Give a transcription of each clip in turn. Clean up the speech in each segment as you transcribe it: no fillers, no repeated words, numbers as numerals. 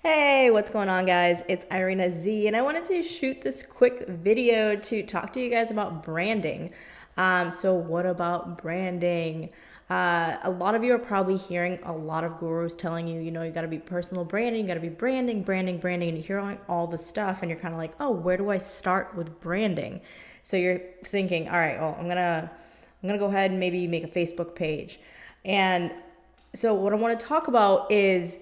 Hey, what's going on, guys? It's Irina Z, and I wanted to shoot this quick video to talk to you guys about branding. So, what about branding? A lot of you are probably hearing a lot of gurus telling you, you got to be personal branding, you got to be branding, branding, branding, and you hear all the stuff, and you're kind of like, oh, where do I start with branding? So you're thinking, all right, well, I'm gonna go ahead and maybe make a Facebook page, and so what I want to talk about is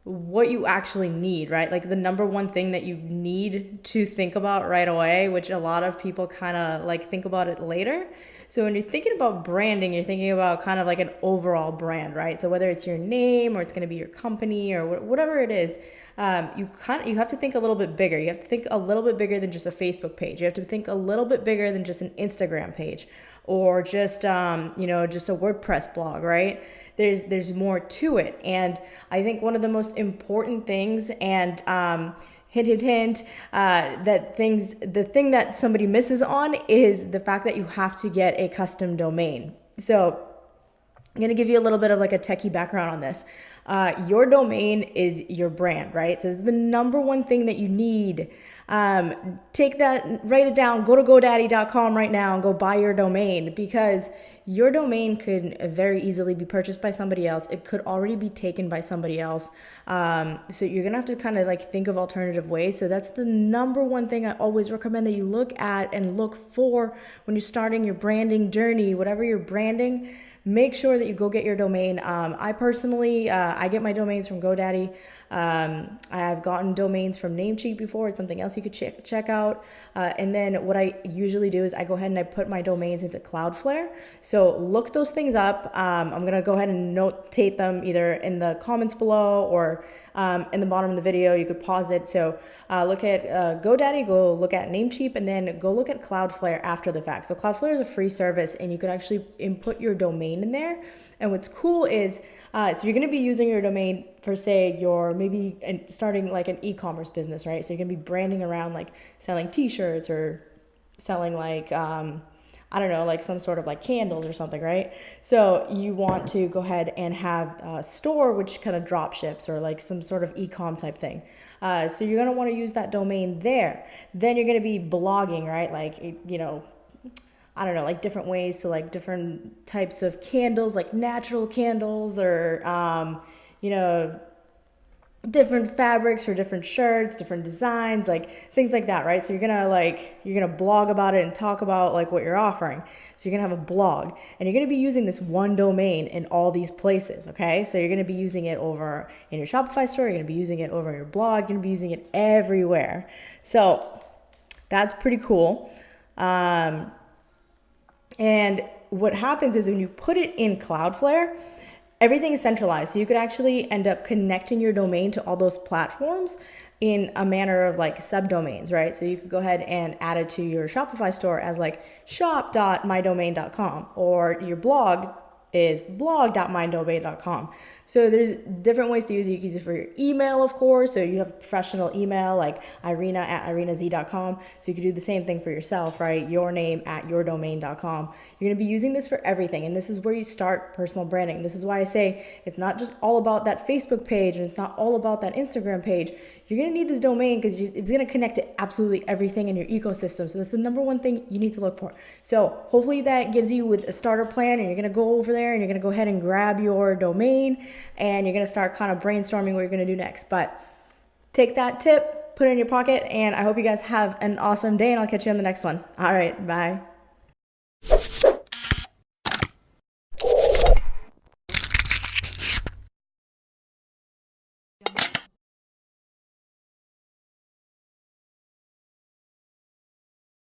what you actually need, right? Like the number one thing that you need to think about right away, which a lot of people kind of like think about it later. So when you're thinking about branding, you're thinking about kind of like an overall brand, right? So whether it's your name or it's going to be your company or whatever it is, you have to think a little bit bigger. You have to think a little bit bigger than just a Facebook page. You have to think a little bit bigger than just an Instagram page or just just a WordPress blog, right? There's more to it, and I think one of the most important things, and hint hint hint, the thing that somebody misses on is the fact that you have to get a custom domain. So I'm going to give you a little bit of like a techie background on this. Your domain is your brand, right? So it's the number one thing that you need. Take that, write it down, go to GoDaddy.com right now and go buy your domain, because your domain could very easily be purchased by somebody else. It could already be taken by somebody else. So you're going to have to kind of like think of alternative ways. So that's the number one thing I always recommend that you look at and look for when you're starting your branding journey, whatever you're branding. Make sure that you go get your domain. I personally, I get my domains from GoDaddy. I've gotten domains from Namecheap before. It's something else you could check out. And then what I usually do is I go ahead and I put my domains into Cloudflare. So look those things up. I'm going to go ahead and notate them either in the comments below or in the bottom of the video. You could pause it. So look at GoDaddy, go look at Namecheap, and then go look at Cloudflare after the fact. So Cloudflare is a free service, and you could actually input your domain in there. And what's cool is, so you're going to be using your domain for, say, your maybe starting like an e-commerce business, right? So you're going to be branding around like selling t-shirts or selling like, I don't know, like some sort of like candles or something, right? So you want to go ahead and have a store which kind of drop ships or like some sort of e-com type thing. So you're going to want to use that domain there. Then you're going to be blogging, right? Like, I don't know, like different ways to like different types of candles, like natural candles or, different fabrics for different shirts, different designs, like things like that, right? So you're gonna blog about it and talk about like what you're offering. So you're gonna have a blog, and you're gonna be using this one domain in all these places, okay? So you're gonna be using it over in your Shopify store, you're gonna be using it over in your blog, you're gonna be using it everywhere. So that's pretty cool. And what happens is when you put it in Cloudflare, everything is centralized. So you could actually end up connecting your domain to all those platforms in a manner of like subdomains, right? So you could go ahead and add it to your Shopify store as like shop.mydomain.com, or your blog is blog.mydomain.com. So there's different ways to use it. You can use it for your email, of course. So you have a professional email like irina@irinaz.com. So you can do the same thing for yourself, right? Your name at yourdomain.com. You're going to be using this for everything. And this is where you start personal branding. This is why I say it's not just all about that Facebook page and it's not all about that Instagram page. You're going to need this domain because it's going to connect to absolutely everything in your ecosystem. So that's the number one thing you need to look for. So hopefully that gives you with a starter plan, and you're going to go over there and you're going to go ahead and grab your domain, and you're going to start kind of brainstorming what you're going to do next. But take that tip, put it in your pocket, and I hope you guys have an awesome day, and I'll catch you on the next one. All right, bye.